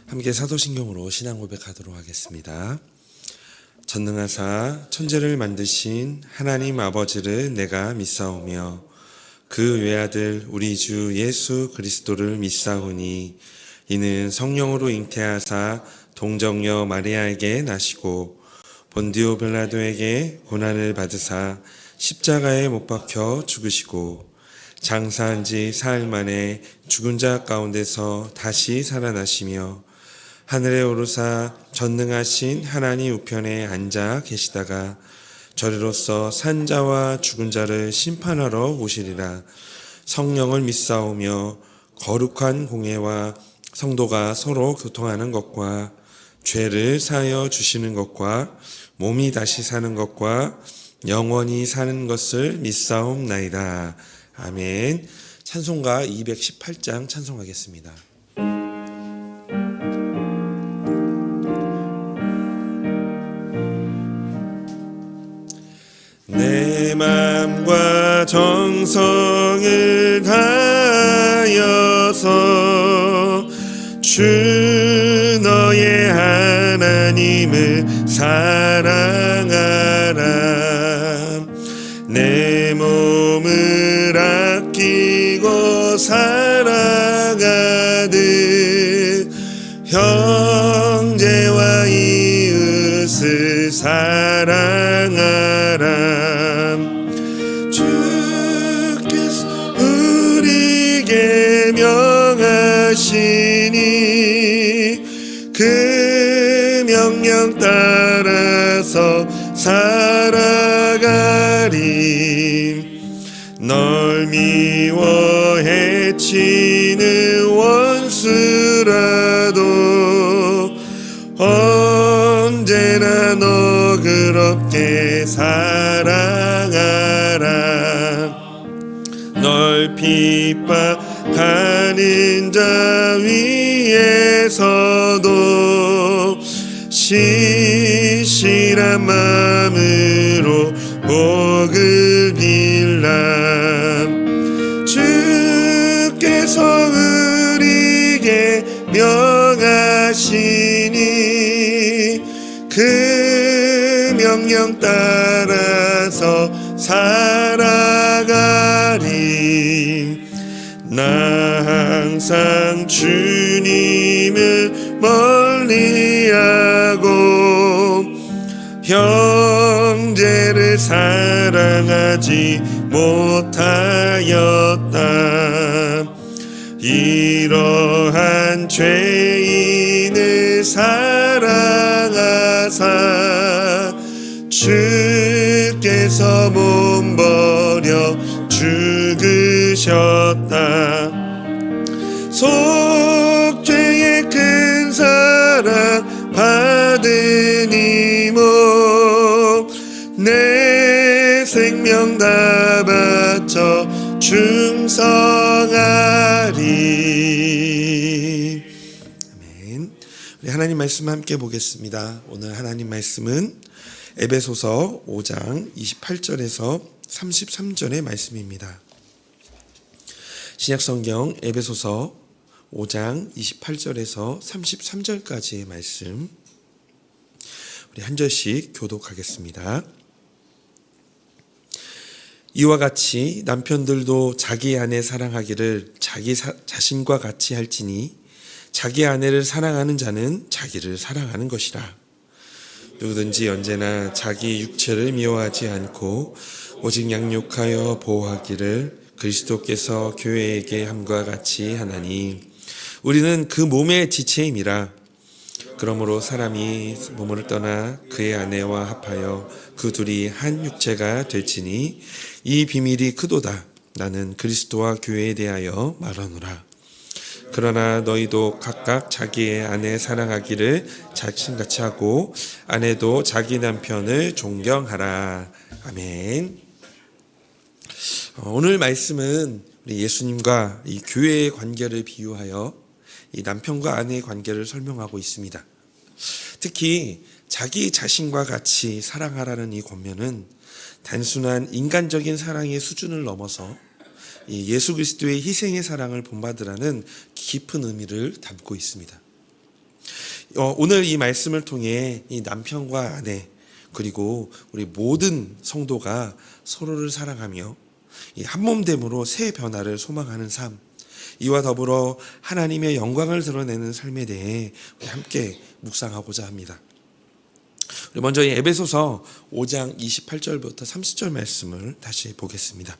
함께 사도신경으로 신앙 고백하도록 하겠습니다. 전능하사 천지를 만드신 하나님 아버지를 내가 믿사오며 그 외아들 우리 주 예수 그리스도를 믿사오니 이는 성령으로 잉태하사 동정녀 마리아에게 나시고 본디오 빌라도에게 고난을 받으사 십자가에 못 박혀 죽으시고 장사한 지 사흘 만에 죽은 자 가운데서 다시 살아나시며 하늘에 오르사 전능하신 하나님 우편에 앉아 계시다가 저리로서 산 자와 죽은 자를 심판하러 오시리라. 성령을 믿사오며 거룩한 공예와 성도가 서로 교통하는 것과 죄를 사하여 주시는 것과 몸이 다시 사는 것과 영원히 사는 것을 믿사옵나이다. 아멘. 찬송가 218장 찬송하겠습니다. 내 맘과 정성을 다하여서 주 너의 하나님을 사랑하라. 내 몸을 아끼고 사랑하듯 형제와 이웃을 사랑하라. 주께서 우리에게 명하시니 그 명령 따라서 살아가리. 널 미워 해치는 원수라도 언제나 너그럽게 사랑하라. 널 핍박하는 자 위에서도 신실한 마음으로 복을 빌라. 주께서 우리에게 명하시니 그 명령 따라서 살아가리. 나 항상 주님을 멀리하고 형제를 사랑하지 못하였다. 이러한 죄인을 사랑하사 주께서 몸버려 죽으셨다. 속죄의 큰 사랑 받으니 내 생명 다 바쳐 충성하리. 아멘. 우리 하나님 말씀 함께 보겠습니다. 오늘 하나님 말씀은 에베소서 5장 28절에서 33절의 말씀입니다. 신약성경 에베소서 5장 28절에서 33절까지의 말씀, 우리 한 절씩 교독하겠습니다. 이와 같이 남편들도 자기 아내 사랑하기를 자기 자신과 같이 할지니 자기 아내를 사랑하는 자는 자기를 사랑하는 것이라. 누구든지 언제나 자기 육체를 미워하지 않고 오직 양육하여 보호하기를 그리스도께서 교회에게 함과 같이 하나니 우리는 그 몸의 지체임이라. 그러므로 사람이 몸을 떠나 그의 아내와 합하여 그 둘이 한 육체가 될지니 이 비밀이 크도다. 나는 그리스도와 교회에 대하여 말하노라. 그러나 너희도 각각 자기의 아내 사랑하기를 자신같이 하고 아내도 자기 남편을 존경하라. 아멘. 오늘 말씀은 우리 예수님과 이 교회의 관계를 비유하여 이 남편과 아내의 관계를 설명하고 있습니다. 특히 자기 자신과 같이 사랑하라는 이 권면은 단순한 인간적인 사랑의 수준을 넘어서 이 예수 그리스도의 희생의 사랑을 본받으라는 깊은 의미를 담고 있습니다. 오늘 이 말씀을 통해 이 남편과 아내 그리고 우리 모든 성도가 서로를 사랑하며 이 한몸됨으로 새 변화를 소망하는 삶, 이와 더불어 하나님의 영광을 드러내는 삶에 대해 우리 함께 묵상하고자 합니다. 우리 먼저 이 에베소서 5장 28절부터 30절 말씀을 다시 보겠습니다.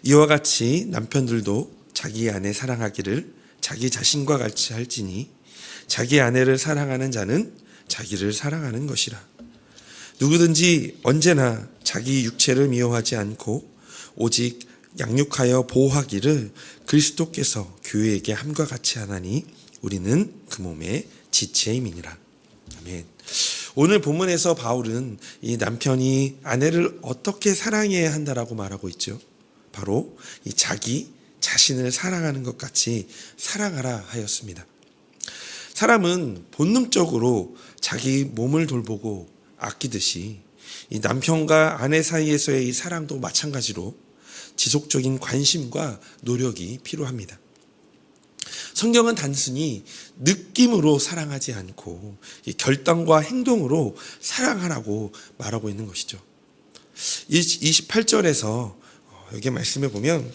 이와 같이 남편들도 자기 아내 사랑하기를 자기 자신과 같이 할지니 자기 아내를 사랑하는 자는 자기를 사랑하는 것이라. 누구든지 언제나 자기 육체를 미워하지 않고 오직 양육하여 보호하기를 그리스도께서 교회에게 함과 같이 하나니 우리는 그 몸의 지체임이니라. 아멘. 오늘 본문에서 바울은 이 남편이 아내를 어떻게 사랑해야 한다라고 말하고 있죠. 바로 이 자기 자신을 사랑하는 것 같이 사랑하라 하였습니다. 사람은 본능적으로 자기 몸을 돌보고 아끼듯이 이 남편과 아내 사이에서의 이 사랑도 마찬가지로 지속적인 관심과 노력이 필요합니다. 성경은 단순히 느낌으로 사랑하지 않고 결단과 행동으로 사랑하라고 말하고 있는 것이죠. 28절에서 여기 말씀해 보면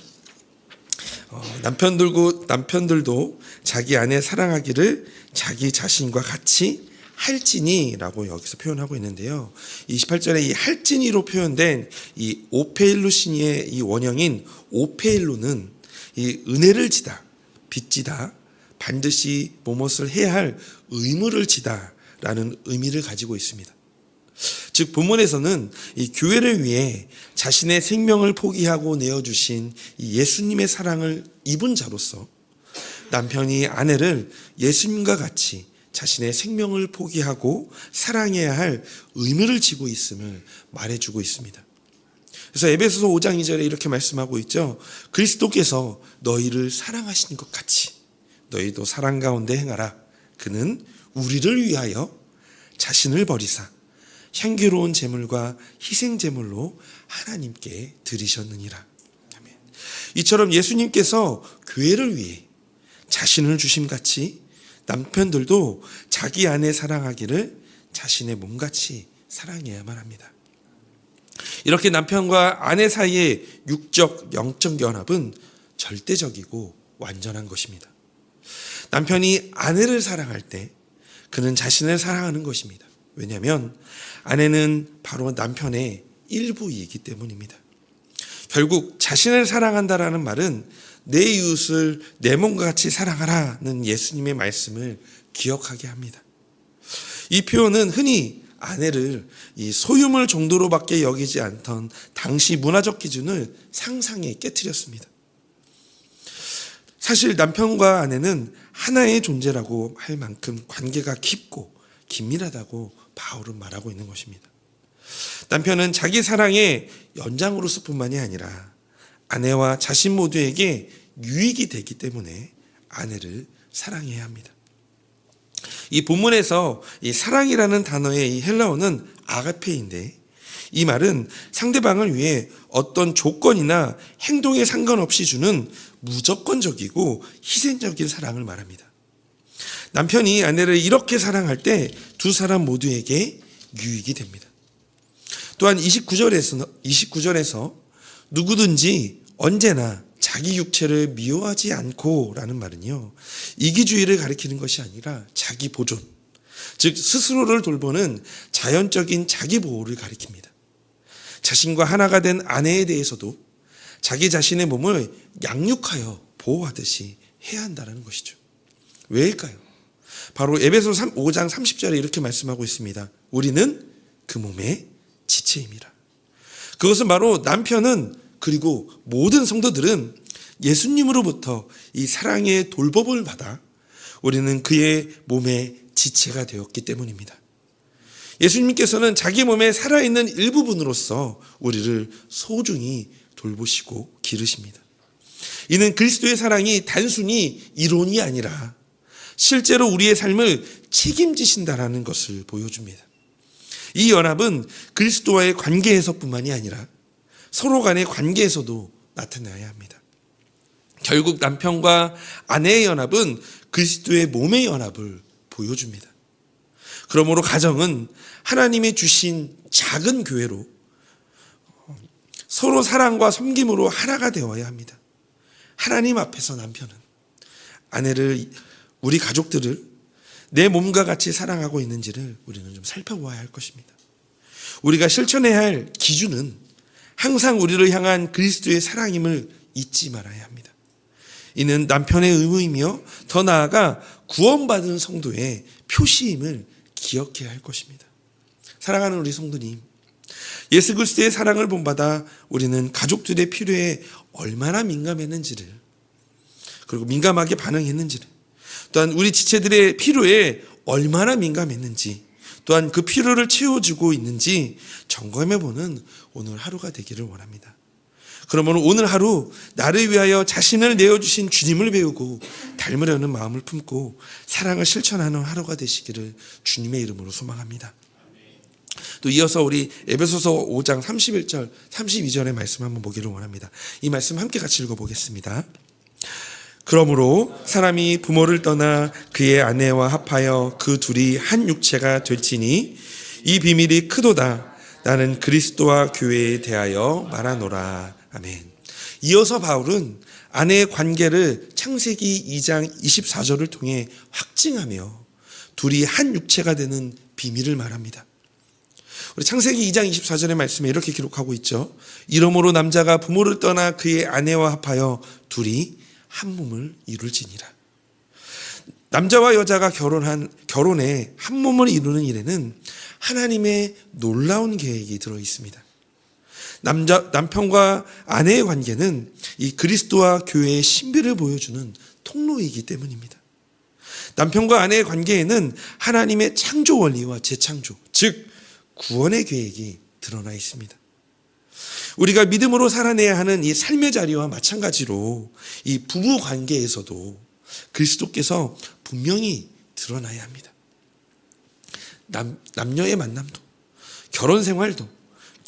남편들도 자기 아내 사랑하기를 자기 자신과 같이 할지니라고 여기서 표현하고 있는데요. 28절에 이 할지니로 표현된 이 오페일루시니의 이 원형인 오페일루는 이 은혜를 지다, 빚지다, 반드시 무엇을 해야 할 의무를 지다라는 의미를 가지고 있습니다. 즉 본문에서는 이 교회를 위해 자신의 생명을 포기하고 내어주신 이 예수님의 사랑을 입은 자로서 남편이 아내를 예수님과 같이 자신의 생명을 포기하고 사랑해야 할 의무를 지고 있음을 말해주고 있습니다. 그래서 에베소서 5장 2절에 이렇게 말씀하고 있죠. 그리스도께서 너희를 사랑하신 것 같이 너희도 사랑 가운데 행하라. 그는 우리를 위하여 자신을 버리사 향기로운 제물과 희생 제물로 하나님께 드리셨느니라. 아멘. 이처럼 예수님께서 교회를 위해 자신을 주심같이 남편들도 자기 아내 사랑하기를 자신의 몸같이 사랑해야만 합니다. 이렇게 남편과 아내 사이의 육적, 영적 연합은 절대적이고 완전한 것입니다. 남편이 아내를 사랑할 때 그는 자신을 사랑하는 것입니다. 왜냐하면 아내는 바로 남편의 일부이기 때문입니다. 결국 자신을 사랑한다라는 말은 내 이웃을 내 몸과 같이 사랑하라는 예수님의 말씀을 기억하게 합니다. 이 표현은 흔히 아내를 이 소유물 정도로밖에 여기지 않던 당시 문화적 기준을 상상에 깨트렸습니다. 사실 남편과 아내는 하나의 존재라고 할 만큼 관계가 깊고 긴밀하다고 바울은 말하고 있는 것입니다. 남편은 자기 사랑의 연장으로서 뿐만이 아니라 아내와 자신 모두에게 유익이 되기 때문에 아내를 사랑해야 합니다. 이 본문에서 이 사랑이라는 단어의 이 헬라어는 아가페인데 이 말은 상대방을 위해 어떤 조건이나 행동에 상관없이 주는 무조건적이고 희생적인 사랑을 말합니다. 남편이 아내를 이렇게 사랑할 때 두 사람 모두에게 유익이 됩니다. 또한 29절에서 누구든지 언제나 자기 육체를 미워하지 않고 라는 말은요, 이기주의를 가리키는 것이 아니라 자기 보존, 즉 스스로를 돌보는 자연적인 자기 보호를 가리킵니다. 자신과 하나가 된 아내에 대해서도 자기 자신의 몸을 양육하여 보호하듯이 해야 한다는 것이죠. 왜일까요? 바로 에베소서 5장 30절에 이렇게 말씀하고 있습니다. 우리는 그 몸의 지체임이라. 그것은 바로 남편은 그리고 모든 성도들은 예수님으로부터 이 사랑의 돌봄을 받아 우리는 그의 몸의 지체가 되었기 때문입니다. 예수님께서는 자기 몸에 살아있는 일부분으로서 우리를 소중히 돌보시고 기르십니다. 이는 그리스도의 사랑이 단순히 이론이 아니라 실제로 우리의 삶을 책임지신다라는 것을 보여줍니다. 이 연합은 그리스도와의 관계에서뿐만이 아니라 서로 간의 관계에서도 나타나야 합니다. 결국 남편과 아내의 연합은 그리스도의 몸의 연합을 보여줍니다. 그러므로 가정은 하나님이 주신 작은 교회로 서로 사랑과 섬김으로 하나가 되어야 합니다. 하나님 앞에서 남편은 아내를, 우리 가족들을 내 몸과 같이 사랑하고 있는지를 우리는 좀 살펴보아야 할 것입니다. 우리가 실천해야 할 기준은 항상 우리를 향한 그리스도의 사랑임을 잊지 말아야 합니다. 이는 남편의 의무이며 더 나아가 구원받은 성도의 표시임을 기억해야 할 것입니다. 사랑하는 우리 성도님, 예수 그리스도의 사랑을 본받아 우리는 가족들의 필요에 얼마나 민감했는지를, 그리고 민감하게 반응했는지를, 또한 우리 지체들의 필요에 얼마나 민감했는지, 또한 그 필요를 채워주고 있는지 점검해보는 오늘 하루가 되기를 원합니다. 그러면 오늘 하루 나를 위하여 자신을 내어주신 주님을 배우고 닮으려는 마음을 품고 사랑을 실천하는 하루가 되시기를 주님의 이름으로 소망합니다. 또 이어서 우리 에베소서 5장 31절 32절의 말씀 한번 보기를 원합니다. 이 말씀 함께 같이 읽어보겠습니다. 그러므로 사람이 부모를 떠나 그의 아내와 합하여 그 둘이 한 육체가 될지니 이 비밀이 크도다. 나는 그리스도와 교회에 대하여 말하노라. 아멘. 이어서 바울은 아내의 관계를 창세기 2장 24절을 통해 확증하며 둘이 한 육체가 되는 비밀을 말합니다. 우리 창세기 2장 24절의 말씀에 이렇게 기록하고 있죠. 이러므로 남자가 부모를 떠나 그의 아내와 합하여 둘이 한 몸을 이룰지니라. 남자와 여자가 결혼에 한 몸을 이루는 일에는 하나님의 놀라운 계획이 들어 있습니다. 남편과 아내의 관계는 이 그리스도와 교회의 신비를 보여주는 통로이기 때문입니다. 남편과 아내의 관계에는 하나님의 창조 원리와 재창조, 즉 구원의 계획이 드러나 있습니다. 우리가 믿음으로 살아내야 하는 이 삶의 자리와 마찬가지로 이 부부 관계에서도 그리스도께서 분명히 드러나야 합니다. 남녀의 만남도, 결혼 생활도,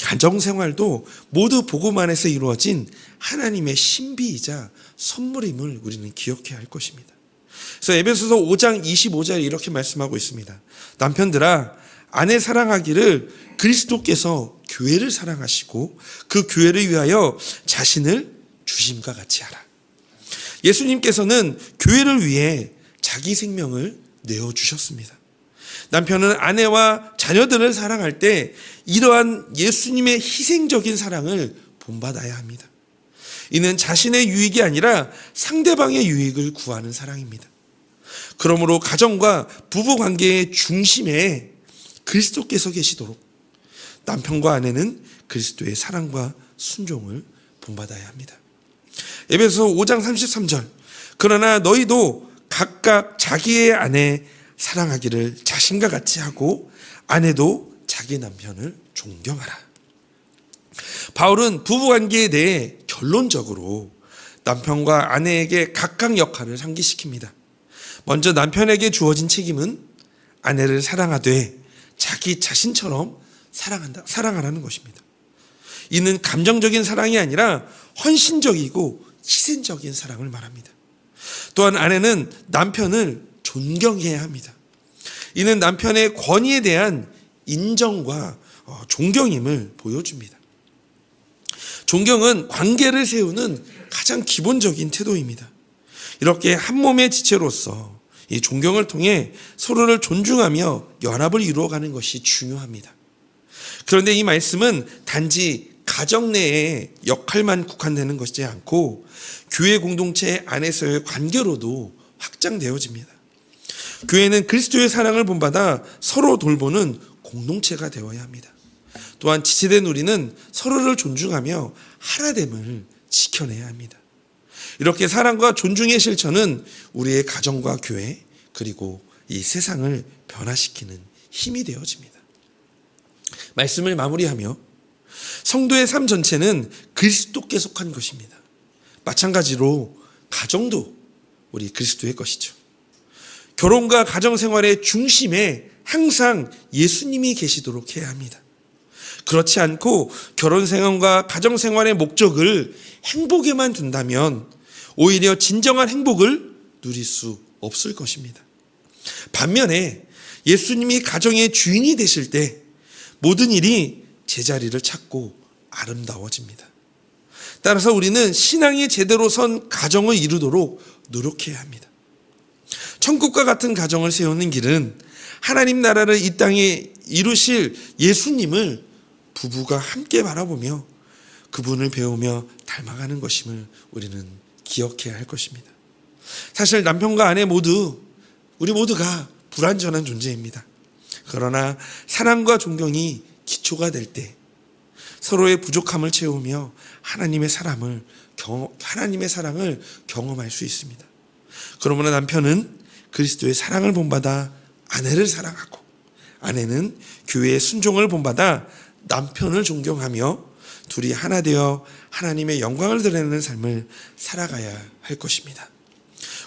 가정 생활도 모두 복음 안에서 이루어진 하나님의 신비이자 선물임을 우리는 기억해야 할 것입니다. 그래서 에베소서 5장 25절에 이렇게 말씀하고 있습니다. 남편들아, 아내 사랑하기를 그리스도께서 교회를 사랑하시고 그 교회를 위하여 자신을 주심과 같이 하라. 예수님께서는 교회를 위해 자기 생명을 내어주셨습니다. 남편은 아내와 자녀들을 사랑할 때 이러한 예수님의 희생적인 사랑을 본받아야 합니다. 이는 자신의 유익이 아니라 상대방의 유익을 구하는 사랑입니다. 그러므로 가정과 부부 관계의 중심에 그리스도께서 계시도록 남편과 아내는 그리스도의 사랑과 순종을 본받아야 합니다. 에베소서 5장 33절 그러나 너희도 각각 자기의 아내 사랑하기를 자신과 같이 하고 아내도 자기 남편을 존경하라. 바울은 부부관계에 대해 결론적으로 남편과 아내에게 각각 역할을 상기시킵니다. 먼저 남편에게 주어진 책임은 아내를 사랑하되 자기 자신처럼 사랑하라는 것입니다. 이는 감정적인 사랑이 아니라 헌신적이고 희생적인 사랑을 말합니다. 또한 아내는 남편을 존경해야 합니다. 이는 남편의 권위에 대한 인정과 존경임을 보여줍니다. 존경은 관계를 세우는 가장 기본적인 태도입니다. 이렇게 한 몸의 지체로서 이 존경을 통해 서로를 존중하며 연합을 이루어가는 것이 중요합니다. 그런데 이 말씀은 단지 가정 내의 역할만 국한되는 것이지 않고 교회 공동체 안에서의 관계로도 확장되어집니다. 교회는 그리스도의 사랑을 본받아 서로 돌보는 공동체가 되어야 합니다. 또한 지체된 우리는 서로를 존중하며 하나됨을 지켜내야 합니다. 이렇게 사랑과 존중의 실천은 우리의 가정과 교회 그리고 이 세상을 변화시키는 힘이 되어집니다. 말씀을 마무리하며 성도의 삶 전체는 그리스도께 속한 것입니다. 마찬가지로 가정도 우리 그리스도의 것이죠. 결혼과 가정생활의 중심에 항상 예수님이 계시도록 해야 합니다. 그렇지 않고 결혼생활과 가정생활의 목적을 행복에만 둔다면 오히려 진정한 행복을 누릴 수 없을 것입니다. 반면에 예수님이 가정의 주인이 되실 때 모든 일이 제자리를 찾고 아름다워집니다. 따라서 우리는 신앙이 제대로 선 가정을 이루도록 노력해야 합니다. 천국과 같은 가정을 세우는 길은 하나님 나라를 이 땅에 이루실 예수님을 부부가 함께 바라보며 그분을 배우며 닮아가는 것임을 우리는 기억해야 할 것입니다. 사실 남편과 아내 우리 모두가 불완전한 존재입니다. 그러나 사랑과 존경이 기초가 될 때 서로의 부족함을 채우며 하나님의 사랑을 경험할 수 있습니다. 그러므로 남편은 그리스도의 사랑을 본받아 아내를 사랑하고, 아내는 교회의 순종을 본받아 남편을 존경하며 둘이 하나 되어 하나님의 영광을 드러내는 삶을 살아가야 할 것입니다.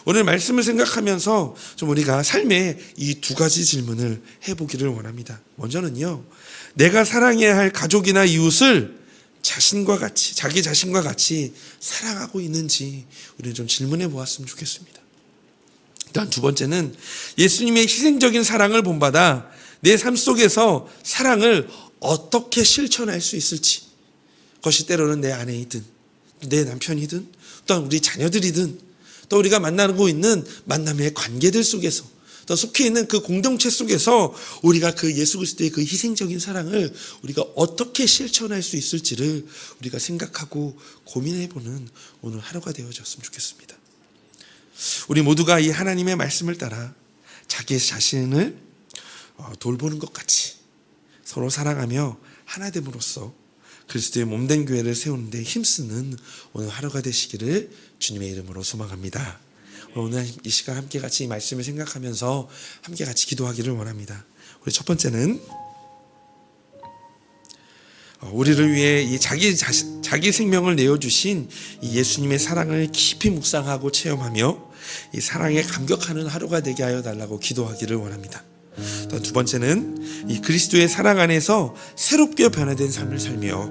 오늘 말씀을 생각하면서 좀 우리가 삶의 이 두 가지 질문을 해보기를 원합니다. 먼저는요, 내가 사랑해야 할 가족이나 이웃을 자기 자신과 같이 사랑하고 있는지 우리는 좀 질문해 보았으면 좋겠습니다. 일단 두 번째는 예수님의 희생적인 사랑을 본받아 내 삶 속에서 사랑을 어떻게 실천할 수 있을지, 그것이 때로는 내 아내이든 내 남편이든 또한 우리 자녀들이든 또 우리가 만나고 있는 만남의 관계들 속에서 또 속해 있는 그 공동체 속에서 우리가 그 예수 그리스도의 그 희생적인 사랑을 우리가 어떻게 실천할 수 있을지를 우리가 생각하고 고민해보는 오늘 하루가 되어졌으면 좋겠습니다. 우리 모두가 이 하나님의 말씀을 따라 자기 자신을 돌보는 것 같이 서로 사랑하며 하나됨으로써 그리스도의 몸된 교회를 세우는 데 힘쓰는 오늘 하루가 되시기를 주님의 이름으로 소망합니다. 오늘 이 시간 함께 같이 이 말씀을 생각하면서 함께 같이 기도하기를 원합니다. 우리 첫 번째는 우리를 위해 이 자기 생명을 내어주신 이 예수님의 사랑을 깊이 묵상하고 체험하며 이 사랑에 감격하는 하루가 되게 하여 달라고 기도하기를 원합니다. 또 두 번째는 이 그리스도의 사랑 안에서 새롭게 변화된 삶을 살며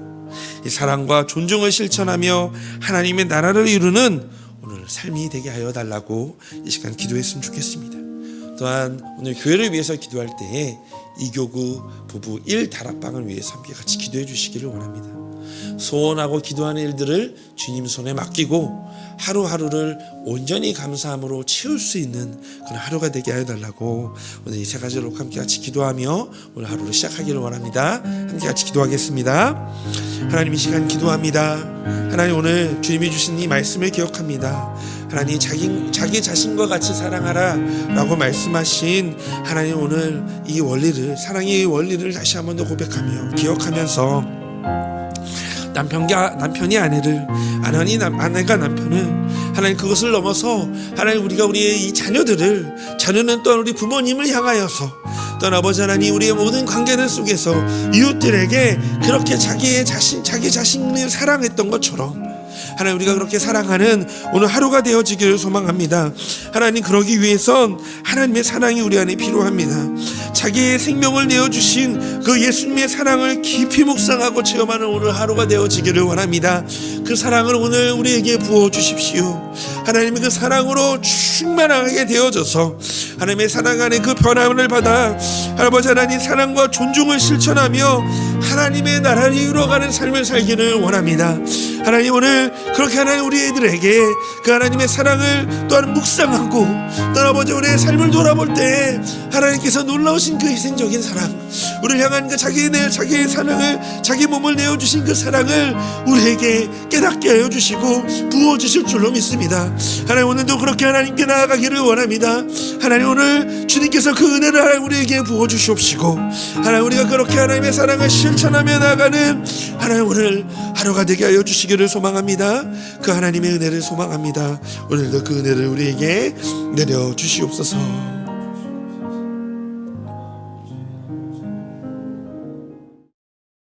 이 사랑과 존중을 실천하며 하나님의 나라를 이루는 오늘 삶이 되게 하여 달라고 이 시간 기도했으면 좋겠습니다. 또한 오늘 교회를 위해서 기도할 때에 이교구 부부 1다락방을 위해서 함께 같이 기도해 주시기를 원합니다. 소원하고 기도하는 일들을 주님 손에 맡기고 하루하루를 온전히 감사함으로 채울 수 있는 그런 하루가 되게 하여 달라고 오늘 이 세 가지로 함께 같이 기도하며 오늘 하루를 시작하기를 원합니다. 함께 같이 기도하겠습니다. 하나님, 이 시간 기도합니다. 하나님, 오늘 주님이 주신 이 말씀을 기억합니다. 하나님, 자기 자신과 같이 사랑하라 라고 말씀하신 하나님, 오늘 이 원리를, 사랑의 원리를 다시 한 번 더 고백하며 기억하면서 남편이 아내를, 아내가 남편을, 하나님 그것을 넘어서 하나님 우리의 이 자녀는 또한 우리 부모님을 향하여서 또한 아버지 하나님 우리의 모든 관계들 속에서 이웃들에게 그렇게 자기 자신을 사랑했던 것처럼 하나님 우리가 그렇게 사랑하는 오늘 하루가 되어지기를 소망합니다. 하나님, 그러기 위해선 하나님의 사랑이 우리 안에 필요합니다. 자기의 생명을 내어주신 그 예수님의 사랑을 깊이 묵상하고 체험하는 오늘 하루가 되어지기를 원합니다. 그 사랑을 오늘 우리에게 부어주십시오. 하나님의 그 사랑으로 충만하게 되어져서 하나님의 사랑 안에 그 변함을 받아 아버지 하나님 사랑과 존중을 실천하며 하나님의 나라를 이루어가는 삶을 살기를 원합니다. 하나님, 오늘 그렇게 하나님 우리 애들에게 그 하나님의 사랑을 또한 묵상하고 또한 아버지 우리의 삶을 돌아볼 때 하나님께서 놀라우신 그 희생적인 사랑, 우리를 향한 그 자기의 사랑을, 자기 몸을 내어주신 그 사랑을 우리에게 깨닫게 하여 주시고 부어주실 줄로 믿습니다. 하나님, 오늘도 그렇게 하나님께 나아가기를 원합니다. 하나님, 오늘 주님께서 그 은혜를 하나님 우리에게 부어주시옵시고 하나님 우리가 그렇게 하나님의 사랑을 실천하며 나아가는 하나님 오늘 하루가 되게 하여 주시기를 소망합니다. 그 하나님의 은혜를 소망합니다. 오늘도 그 은혜를 우리에게 내려주시옵소서.